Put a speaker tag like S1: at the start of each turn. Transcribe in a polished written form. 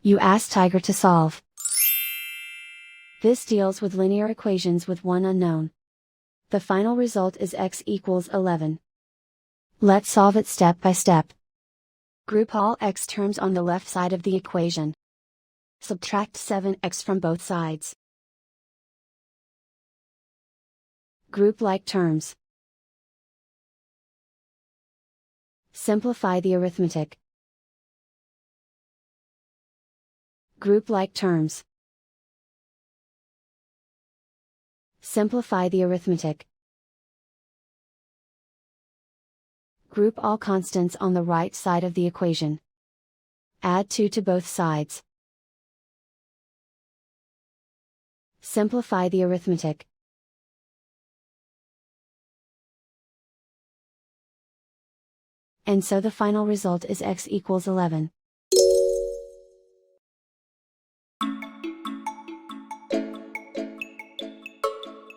S1: You ask Tiger to solve. This deals with linear equations with one unknown. The final result is x equals 11. Let's solve it step by step. Group all x terms on the left side of the equation. Subtract 7x from both sides. Group like terms. Simplify the arithmetic. Group like terms. Simplify the arithmetic. Group all constants on the right side of the equation. Add 2 to both sides. Simplify the arithmetic. And so the final result is x equals 11.